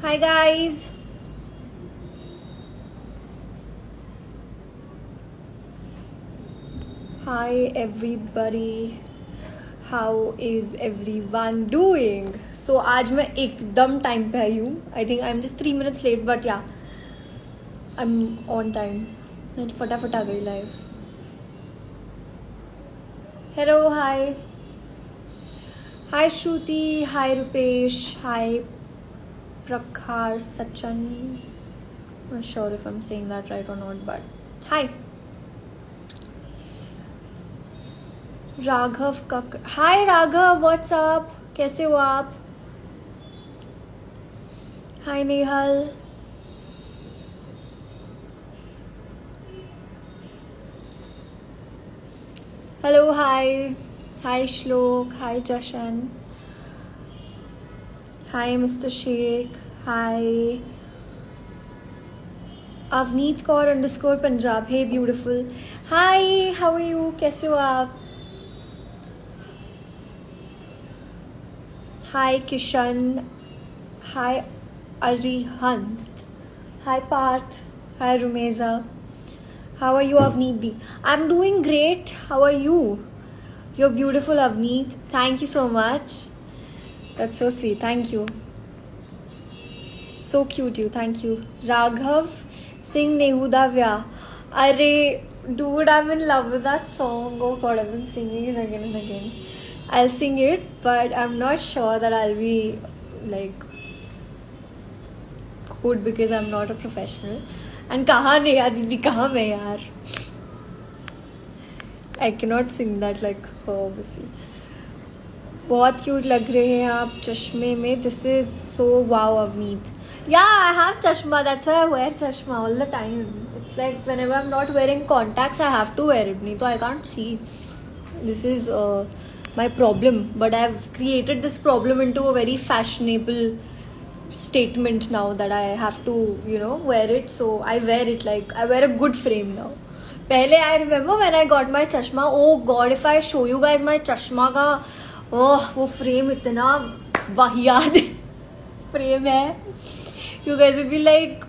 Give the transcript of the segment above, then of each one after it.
Hi guys. Hi everybody. How is everyone doing? So आज मैं एकदम टाइम पे आई हूँ. I think I'm just 3 minutes late, but yeah, I'm on time. मैं फटाफट आ गई live. Hello, hi. Hi Shruti. Hi Rupesh. Hi Prakhar Sachan. Not sure if I'm saying that right or not, but hi. Raghav का हाय Raghav, what's up, कैसे हो आप? हाय Nehal. Hello hi. Hi Shlok. Hi Jashan. Hi mister Sheikh. Hi Avneet Kaur underscore Punjab. Hey beautiful. Hi, how are you, कैसे हो आप? हाय किशन. हाय अरिहंत. हाय पार्थ. हाय Rumeza. How are you, Avneet? I'm doing great. How are you? You're beautiful, Avneet. Thank you so much. That's so sweet. Thank you. So cute, you. Thank you. Raghav Singh Nehudavya. Arre, dude, I'm in love with that song. Oh God, I've been singing it again and again. I'll sing it, but I'm not sure that I'll be like good because I'm not a professional. And कहाँ नेहा दीदी, कहाँ मैं यार? I cannot sing that like her, obviously. बहुत cute लग रहे हैं आप चश्मे में. This is so wow, Avneet. Yeah, I have chashma. That's why I wear chashma all the time. It's like whenever I'm not wearing contacts, I have to wear it. नहीं तो I can't see. This is my problem. But I've created this problem into a very fashionable statement now that I have to, wear it. So I wear it like I wear a good frame now. पहले I remember when I got my chashma. Oh God, if I show you guys my chashma का, वो frame इतना वाहियात frame है. You guys will be like,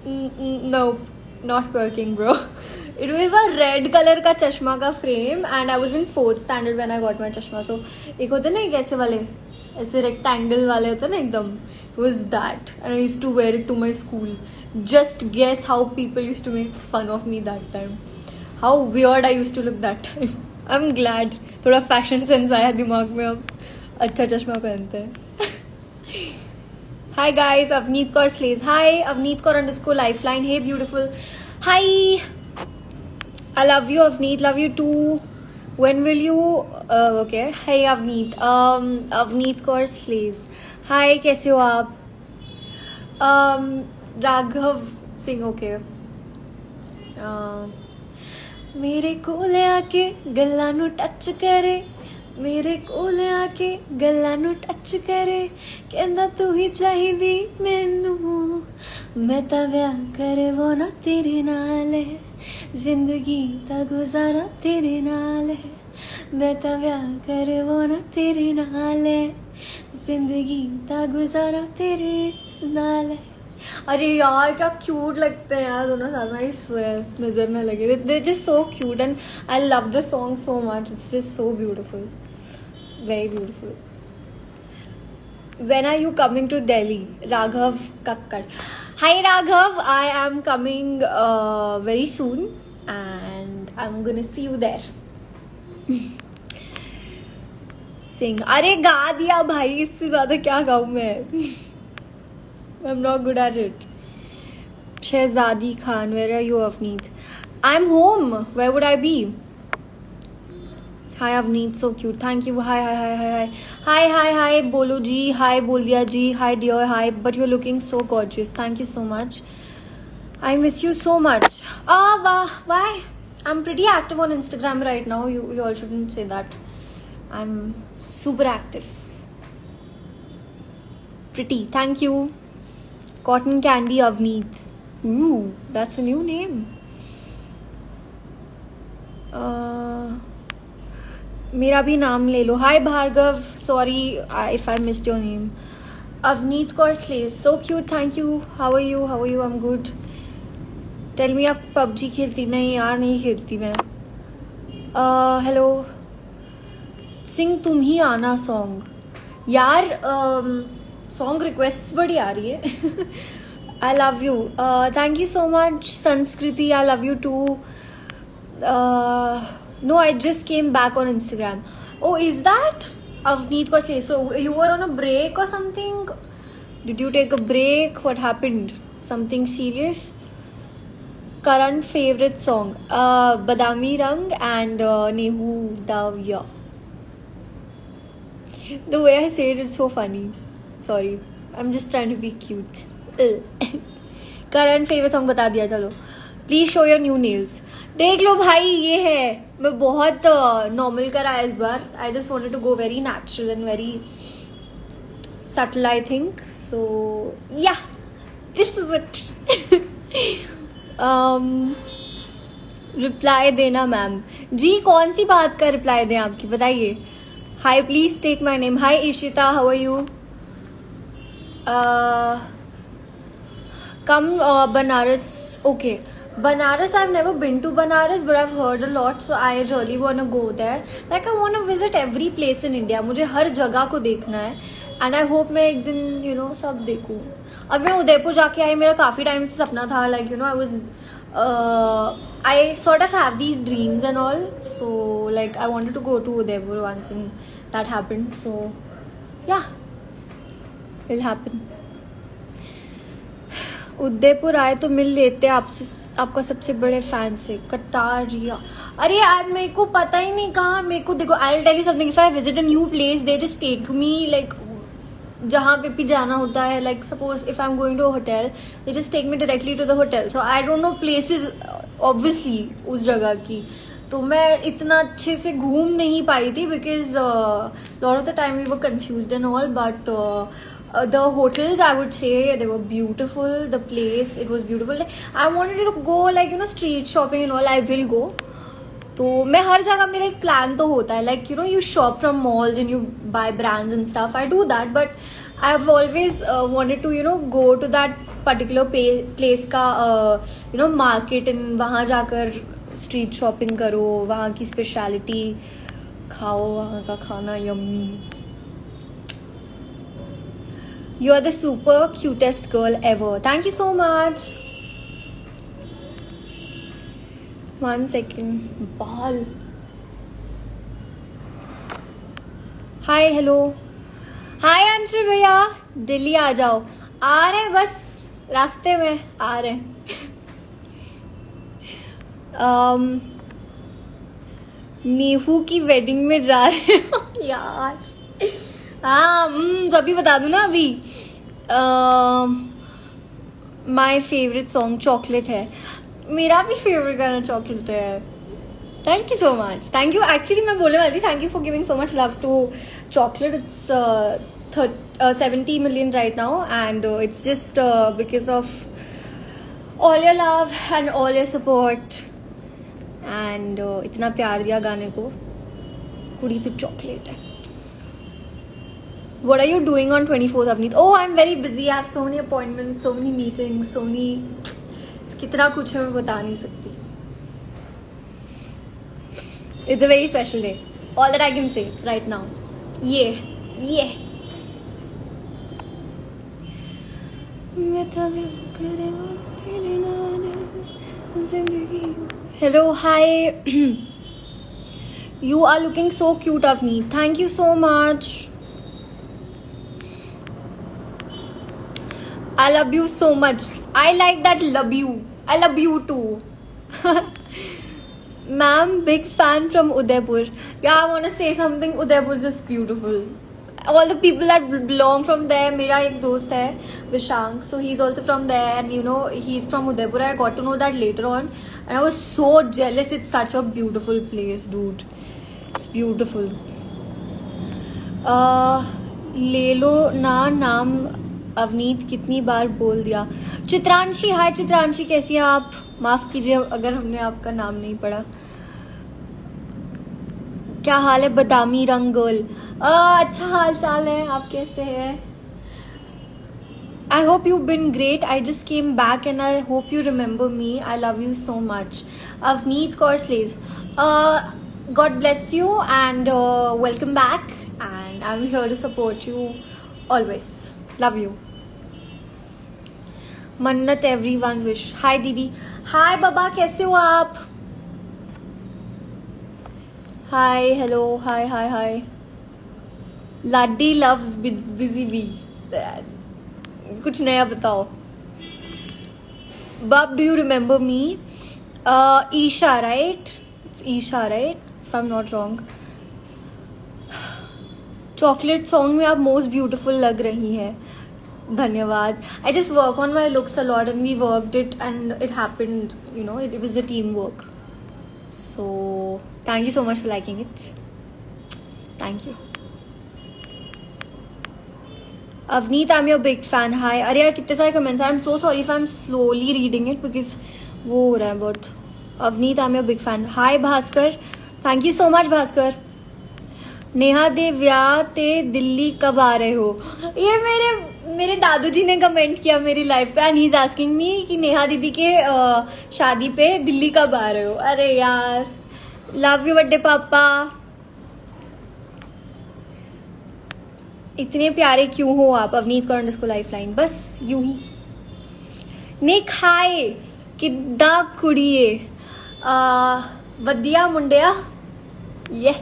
no, not working, bro. It was a red color का चश्मा का frame and I was in 4th standard when I got my चश्मा. So एक होते ना एक ऐसे वाले, ऐसे rectangle वाले होते ना एकदम. It was that and I used to wear it to my school. Just guess how people used to make fun of me that time. How weird I used to look that time. I'm glad थोड़ा fashion sense आया दिमाग में, अब अच्छा चश्मा पहनते हैं. Hi guys, Avneet Kaur Slays. Hi, Avneet Kaur underscore lifeline. Hey beautiful. Hi. I love you, Avneet. Love you too. When will you? Okay. Hey Avneet. Avneet Kaur Slays. Hi, कैसे हो आप? राघव सिंह. Okay. मेरे कोल आके गल्लां नू touch करे, मेरे कोल आके गल्लां नू टच करे, कहंदा तू ही चाहिदी मैनू, मैं तां व्याह करवो ना तेरे नाल, जिंदगी दा गुजारा तेरे नाल, मैं तां व्याह करवो ना तेरे नाल, जिंदगी दा गुजारा तेरे नाल. अरे यार क्या क्यूट लगते हैं यार दोनों साथ में. आई स्वेयर नजर ना लगे. They just so cute and I love the song so much. It's just so beautiful, very beautiful. When are you coming to Delhi? Raghav Kakkar. Hi Raghav, I am coming very soon and I'm gonna see you there. Sing. अरे गा दिया भाई, इससे ज़्यादा क्या गाऊँ मैं? I'm not good at it. Shehzadi Khan, where are you, Avneet? I'm home. Where would I be? Hi Avneet, so cute. Thank you. Hi, hi, hi, hi, hi. Hi, hi, hi, Bolo ji. Hi, Boldia ji. Hi, dear. Hi, but you're looking so gorgeous. Thank you so much. I miss you so much. Why? I'm pretty active on Instagram right now. You all shouldn't say that. I'm super active. Pretty. Thank you. Cotton Candy Avneet. Ooh, that's a new name. मेरा भी नाम ले लो. Hi Bhargav, sorry if I missed your name. Avneet Kaur Slay, so cute. Thank you. How are you? How are you? I'm good. Tell me, आप PUBG खेलती? नहीं यार, नहीं खेलती मैं. Hello. Sing तुम ही आना song. यार song requests बड़ी आ रही है. I love you. Thank you so much, Sanskriti. I love you too. No, I just came back on Instagram. Oh, is that Avneet Kaur Slay? So you were on a break or something? Did you take a break? What happened? Something serious? Current favorite song? Badami Rang and Nehu Davya. The way I say it, it's so funny. Sorry, I'm just trying to be cute. Current favorite song बता दिया. चलो, please show your new nails. देख लो भाई, ये है. मैं बहुत normal करा इस बार. I just wanted to go very natural and very subtle, I think. So yeah, this is it. Reply देना मैम जी. कौन सी बात का रिप्लाई दें आपकी, बताइए. Hi, please take my name. Hi Ishita, how are you? Come Banaras. Okay, Banaras, I've never been to Banaras, but I've heard a lot, so I really want to go there. Like, I want to visit every place in India. मुझे हर जगह को देखना है. And I hope मैं एक दिन सब देखूँ. अब मैं उदयपुर जाके आई, मेरा काफ़ी टाइम से सपना था. Like, I sort of have these dreams and all. So like, I wanted to go to Udaipur once, and that happened. So yeah, it'll happen. Udaipur आए तो मिल लेते आपसे, आपका सबसे बड़े फैन से. कटारिया. अरे यार, मेरे को पता ही नहीं कहाँ. मेरे को देखो, I will tell you something. If I visit a new place, they just take me like जहाँ पे भी जाना होता है. Like suppose if I am going to a hotel, they just take me directly to the hotel. So I don't know places obviously उस जगह की. तो मैं इतना अच्छे से घूम नहीं पाई थी because lot of the time we were confused and all. But the hotels, I would say, they were beautiful. The place, it was beautiful. I wanted to go like street shopping and all. I will go. तो मैं हर जगह, मेरा एक plan तो होता है. like you shop from malls and you buy brands and stuff. I do that, but I've always wanted to go to that particular place का market, and वहाँ जाकर street shopping करो, वहाँ की speciality खाओ, वहाँ का खाना yummy. You are the super cutest girl ever. Thank you so much. 1 second. Ball. Hi, hello. Hi Anshu भैया, दिल्ली आ जाओ. आ रहे हैं, बस रास्ते में आ रहे हैं. नेहू की वेडिंग में जा रहे हो यार. हाँ, सभी बता दूँ ना अभी. माई फेवरेट सॉन्ग चॉकलेट है. मेरा भी फेवरेट गाना चॉकलेट है. Thank you so much. Thank you. Actually मैं बोलने वाली थी, thank you for giving so much love to chocolate. It's 70 million right now, and it's just because of all your love and all your support, and इतना प्यार दिया गाने को. कुड़ी तो चॉकलेट है. What are you doing on 24th, Avneet? Oh, I'm very busy. I have so many appointments, so many meetings, so many. कितना कुछ है मैं बता नहीं सकती. It's a very special day. All that I can say right now. Yeah. Hello, hi. You are looking so cute, Avneet. Thank you so much. I love you so much. I like that love you. I love you too. Ma'am, big fan from Udaipur. Yeah, I want to say something. Udaipur is just beautiful. All the people that belong from there. मेरा एक दोस्त है Vishank, so he's also from there, and he's from Udaipur. I got to know that later on, and I was so jealous. It's such a beautiful place, dude. It's beautiful. ले लो ना नाम अवनीत, कितनी बार बोल दिया. चित्रांशी, हाय चित्रांशी, कैसी हैं आप? माफ़ कीजिए अगर हमने आपका नाम नहीं पढ़ा. क्या हाल है बदामी रंग गर्ल? अच्छा हाल चाल है. आप कैसे हैं? I hope you've been great. I just came back and I hope you remember me. I love you so much. Avneet Kaur Slays. God bless you and welcome back. And I'm here to support you always. Love you. Mannat everyone's wish. Hi Didi. Hi Baba, कैसे हो आप? Hi, hello, hi. Laddie loves busy bee. कुछ नया बताओ. Bub, do you remember me? Isha, right? It's Isha, right? If I'm not wrong. Chocolate song में आप most beautiful लग रही हैं. धन्यवाद. I just work on my looks a lot and we worked it and it happened, you know, it was a teamwork. So, thank you so much for liking it. Thank you. Avneet, I'm your big fan. Hi. अरे यार कितने सारे comments. I'm so sorry if I'm slowly reading it because वो हो रहा है बहुत. Avneet, I'm your big fan. Hi Bhaskar. Thank you so much Bhaskar. Neha दे व्याह ते दिल्ली कब आ रहे हो? ये मेरे दादू जी ने कमेंट किया मेरी लाइफ पे and he is asking me कि नेहा दीदी के शादी पे दिल्ली कब आ रहे हो. अरे यार लव यू बड्डे पापा. इतने प्यारे क्यों हो आप? Avneet Kaur underscore lifeline. बस यूं ही. निक हाय किद्दा कुड़िए. वदिया मुंडिया. ये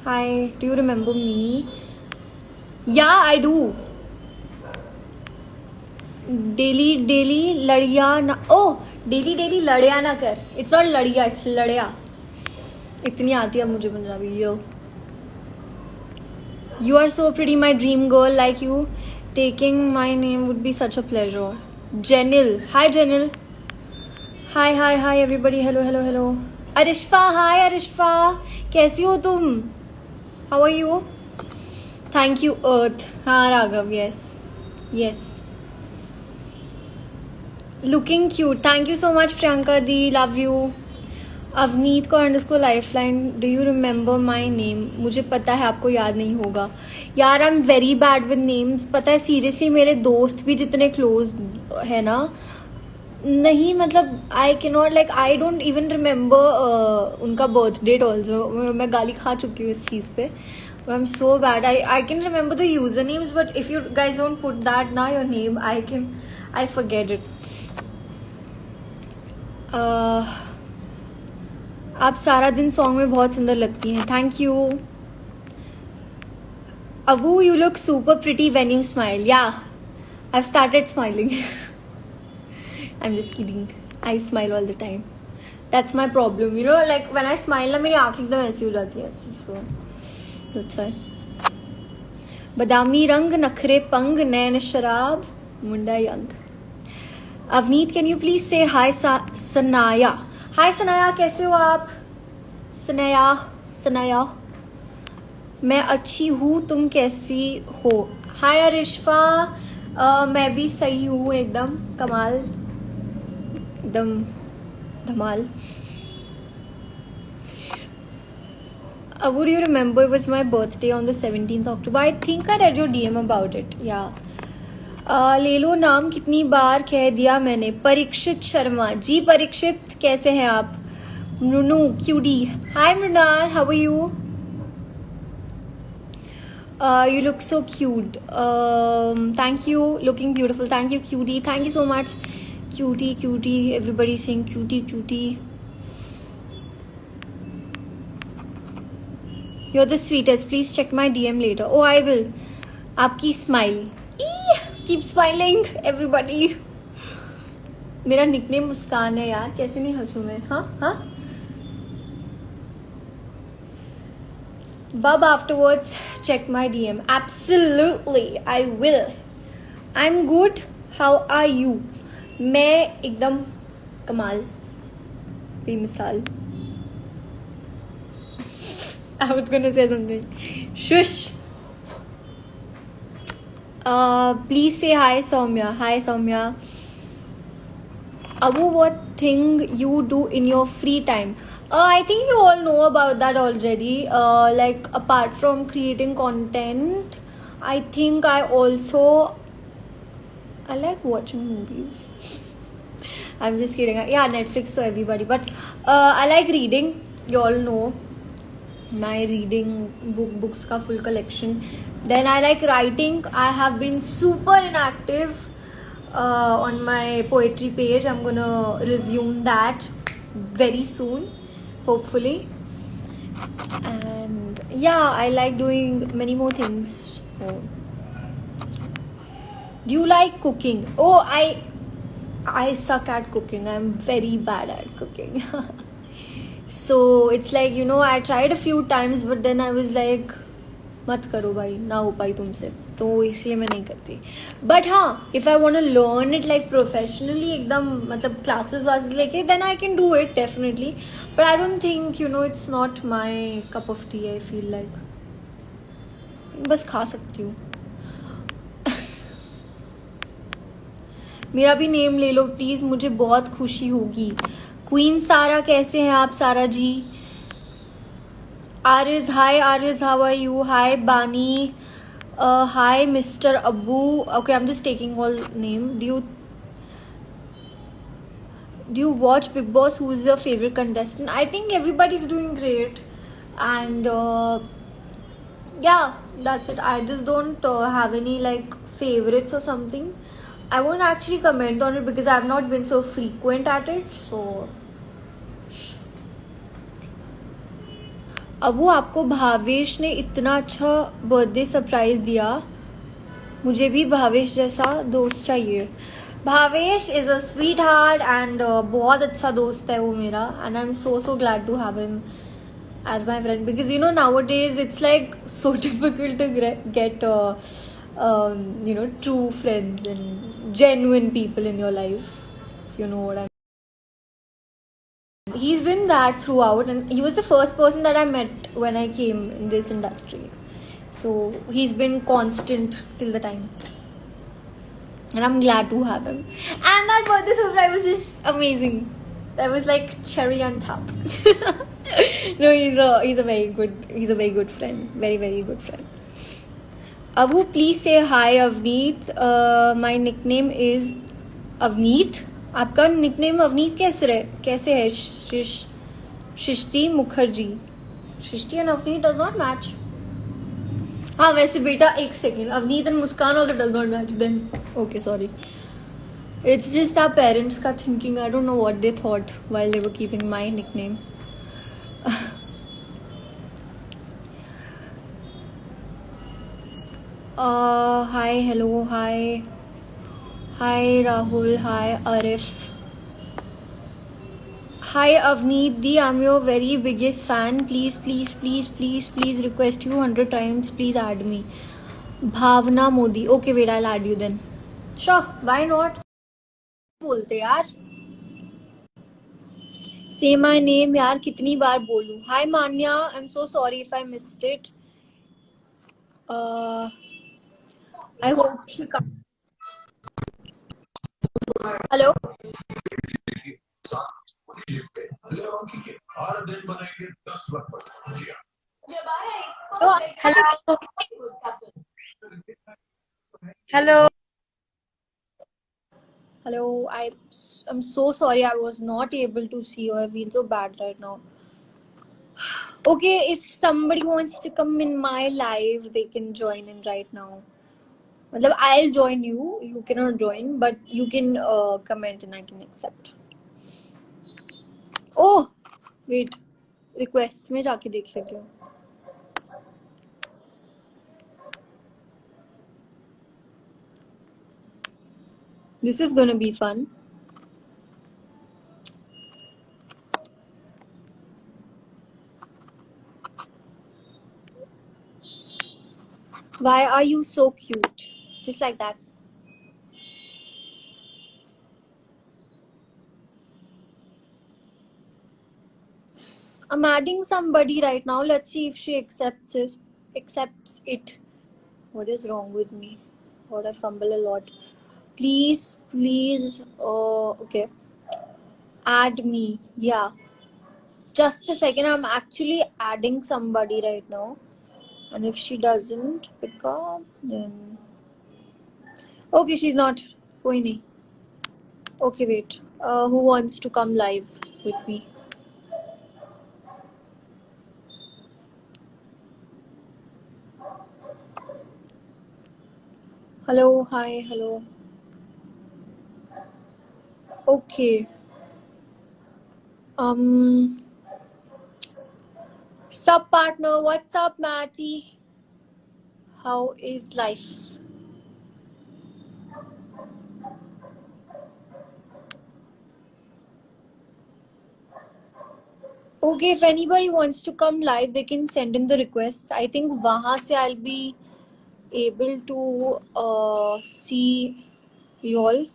Hi, do you remember me? Yeah, I do. Daily लड़िया ना. Oh, daily लड़िया ना कर. It's not लड़िया, it's लड़िया. इतनी आती है मुझे Punjabi. Yo. You are so pretty, my dream girl. Like you, taking my name would be such a pleasure. Jenil. Hi, Jenil. Hi, everybody. Hello. Arishfa, hi, Arishfa. कैसी हो तुम? How are you? Thank you, Earth. हाँ Raghav, yes. Looking cute. Thank you so much, Priyanka Di. Love you. Avneet को underscore lifeline. Do you remember my name? मुझे पता है आपको याद नहीं होगा. यार I'm very bad with names. पता है सीरियसली मेरे दोस्त भी जितने क्लोज है ना, नहीं मतलब I can not like I don't even remember उनका बर्थ डेट ऑल्सो. मैं गाली खा चुकी हूँ इस चीज़ पे. I am so bad. I can remember the user names but if you guys don't put that ना your name I forget it. आप सारा दिन सॉन्ग में बहुत सुंदर लगती हैं. Thank you. Aww you look super pretty when you smile. Yeah I have started smiling. I'm just kidding. I smile all the time. That's my problem. You know, like when I smile, ना मेरी आँखें एकदम ऐसी हो जाती है ऐसी. So that's why. बदामी रंग नखरे पंग नैन शराब मुंडा young. Avneet, can you please say hi Sanaya. Hi Sanaya, कैसे हो आप? सनाया. मैं अच्छी हूँ, तुम कैसी हो? Hi अरिश्फा. मैं भी सही हूँ एकदम कमाल. धमाल. Would you remember it was my birthday on the 17th October? I think I read your DM about it. Yeah. ले लो नाम कितनी बार कह दिया मैंने. परीक्षित शर्मा. जी परीक्षित कैसे हैं आप? Mrinu cutie. Hi Mrinal, how are you? You look so cute. Thank you. Looking beautiful. Thank you, cutie. Thank you so much. Cutie. Everybody saying cutie. You're the sweetest. Please check my DM later. Oh, I will. आपकी smile. Keep smiling, everybody. मेरा nickname मुस्कान है यार. कैसे नहीं हंसूं मैं? हाँ. Bub, afterwards check my DM. Absolutely, I will. I'm good. How are you? मैं एकदम कमाल बेमिसाल. I was gonna say something. Shush. Please say hi Soumya. Hi Soumya. Abu, what thing you do in your free time? I think you all know about that already. Like apart from creating content, I think I like watching movies. I'm just kidding. Yeah, Netflix to everybody. But I like reading. You all know my reading books ka full collection. Then I like writing. I have been super inactive on my poetry page. I'm gonna resume that very soon, hopefully. And yeah, I like doing many more things. So, do you like cooking? Oh, I suck at cooking. I'm very bad at cooking. So it's like, I tried a few times, but then I was like, मत करो भाई, ना हो पाई तुमसे, तो इसलिए मैं नहीं करती. बट हाँ, if I want to learn it like professionally एकदम मतलब क्लासेस वासेस लेके, then I can do it definitely. But I don't think it's not my cup of tea. I feel like बस खा सकती हूँ. मेरा भी नेम ले लो प्लीज़, मुझे बहुत खुशी होगी. क्वीन सारा, कैसे हैं आप सारा जी? Ariz, hi Ariz, how are you? Hi Bani, hi Mr. Abu. Okay, I'm just taking all name. Do you watch Big Boss? Who is your favorite contestant? I think everybody's doing great, and yeah, that's it. I just don't have any like favorites or something. I won't actually comment on it because I've not been so frequent at it. So अब वो आपको भावेश ने इतना अच्छा birthday surprise दिया, मुझे भी भावेश जैसा दोस्त चाहिए. Bhavesh is a sweetheart and बहुत अच्छा दोस्त है वो मेरा, and I am so glad to have him as my friend, because nowadays it's like so difficult to get true friends and genuine people in your life, if you know what I mean. He's been that throughout, and he was the first person that I met when I came in this industry, so he's been constant till the time, and I'm glad to have him. And that birthday surprise was just amazing. That was like cherry on top. No, he's a very good friend. Very, very good friend. Avu, please say hi, Avneet. My nickname is Avneet. आपका nickname Avneet कैसे है? Srishti Mukherjee. Srishti and Avneet does not match. हाँ वैसे बेटा एक second, Avneet and Muskan also does not match. Then okay, sorry. It's just our parents ka thinking. I don't know what they thought while they were keeping my nickname. Hi, hello, hi. Hi Rahul, hi Arif. Hi Avneet Di, I'm your very biggest fan. Please request you 100 times. Please add me. Bhavna Modi. Okay, wait, I'll add you then. Sure, why not? बोलते यार. Say my name यार, कितनी बार बोलूं? Hi Manya, I'm so sorry if I missed it. I hope she comes. Hello. Oh, Hello. Hello. hello. I'm so sorry. I was not able to see you. I feel so bad right now. Okay, if somebody wants to come in my live, they can join in right now. मतलब I'll join you. You cannot join, but you can comment and I can accept. Oh, wait. Requests में जाके देख लेती हूँ. This is gonna be fun. Why are you so cute? Just like that. I'm adding somebody right now. Let's see if she accepts it. What is wrong with me? God, I fumble a lot. Please. Okay. Add me. Yeah. Just a second, I'm actually adding somebody right now. And if she doesn't pick up, then... Okay, she's not. Koi nahi. Okay, wait. Who wants to come live with me? Hello, hi, hello. Okay. Um, Sup partner, what's up, Matty? How is life? Okay, if anybody wants to come live, they can send in the requests. I think wahan se I'll be able to see you all.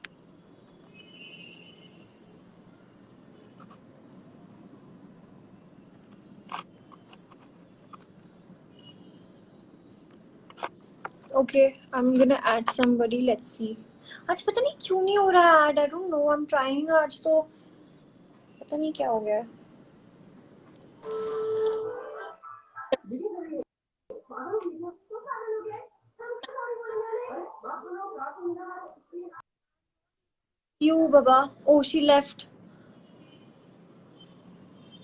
Okay, I'm gonna add somebody. Let's see. आज पता नहीं क्यों नहीं हो रहा है add. I don't know. I'm trying आज तो पता नहीं क्या हो गया है. You, Baba. Oh, she left.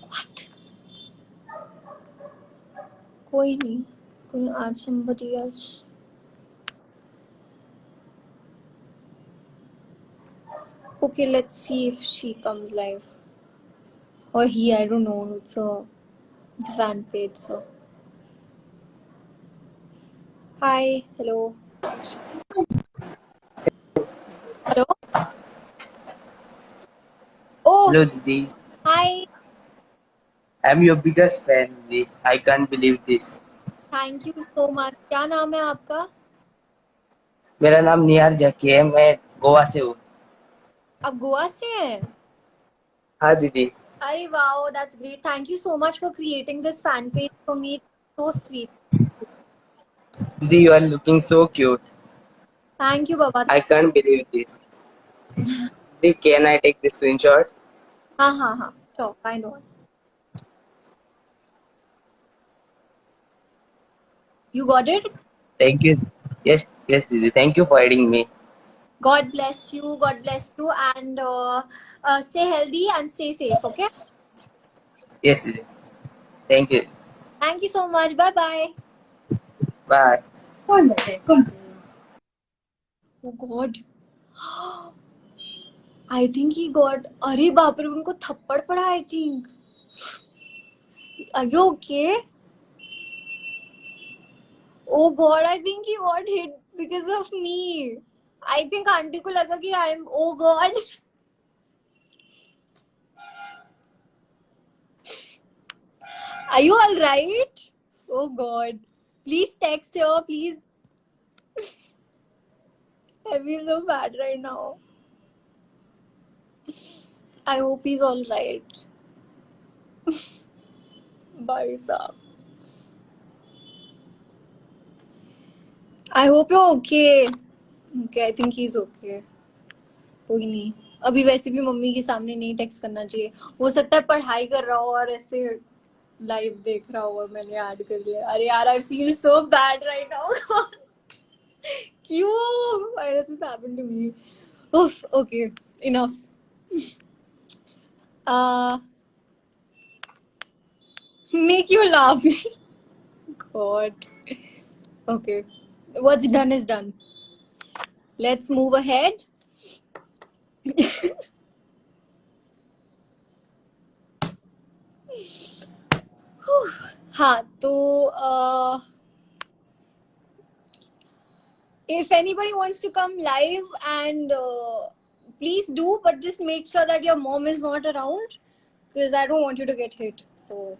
What? कोई नहीं. कोई add somebody else. Okay, let's see if she comes live. Or he, I don't know. It's a fan page, so. Hi, hello. Hello? Oh, Hello, Didi. hi. I'm your biggest fan, Didi. I can't believe this. Thank you so much. क्या नाम है आपका? मेरा नाम निहार जकी है, मैं गोवा से हूँ. आप गोवा से हैं? हाँ दीदी. अरे wow, that's great. Thank you so much for creating this fan page for me. It's so sweet. Didi, you are looking so cute. Thank you, Baba. I can't believe this. Didi, can I take this screenshot? हाँ. Sure, I know. You got it? Thank you. Yes, Didi. Thank you for adding me. God bless you. God bless you. And stay healthy and stay safe, okay? Yes, Didi. Thank you. Thank you so much. Bye-bye. Bye. Oh, God. I think he got... अरे बाप रे, उनको थप्पड़ पड़ा, I think. Are you okay? Oh God, I think he got hit because of me. I think aunty को लगा कि I'm... Oh God. Are you all right? Oh God. Please text her, please. I feel so bad right now. I hope he's all right. Bye, Saab. I hope you're okay. Okay, I think he's okay. कोई नहीं. अभी वैसे भी mummy के सामने नहीं text करना चाहिए. हो सकता है पढ़ाई कर रहा हो और ऐसे लाइव देख रहा हो और मैंने ऐड कर लिया. अरे यार, I feel so bad right now. क्यों? Why does this happen to me? Oof, okay, enough. Make you laugh. God. Okay. What's done is done. Let's move ahead. हाँ तो if anybody wants to come live and please do, but just make sure that your mom is not around because I don't want you to get hit. So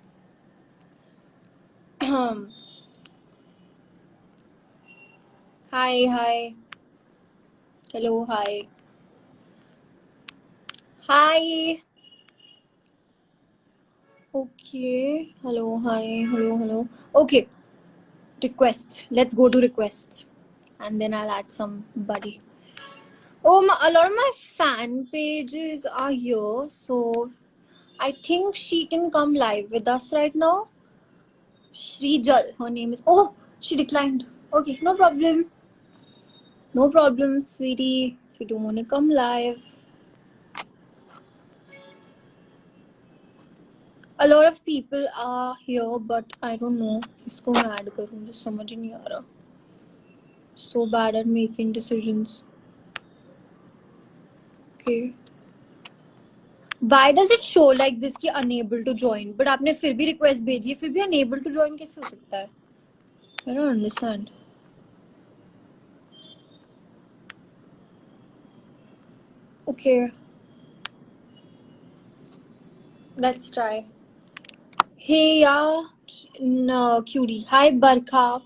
hi. Hello, hi. Okay. Hello, hi. Hello. Okay. Requests. Let's go to requests. And then I'll add somebody. Oh, a lot of my fan pages are here. So I think she can come live with us right now. Srijal, her name is. Oh, she declined. Okay, no problem. No problem, sweetie. If you don't want to come live. A lot of people are here, but I don't know. इसको मैं add करूँ मुझे समझ ही नहीं आ रहा. So bad at making decisions. Okay. Why does it show like this कि unable to join? But आपने फिर भी request भेजी है, फिर भी unable to join कैसे हो सकता है? I don't understand. Okay. Let's try. Hey, yeah, no, cutie. Hi, Barkha.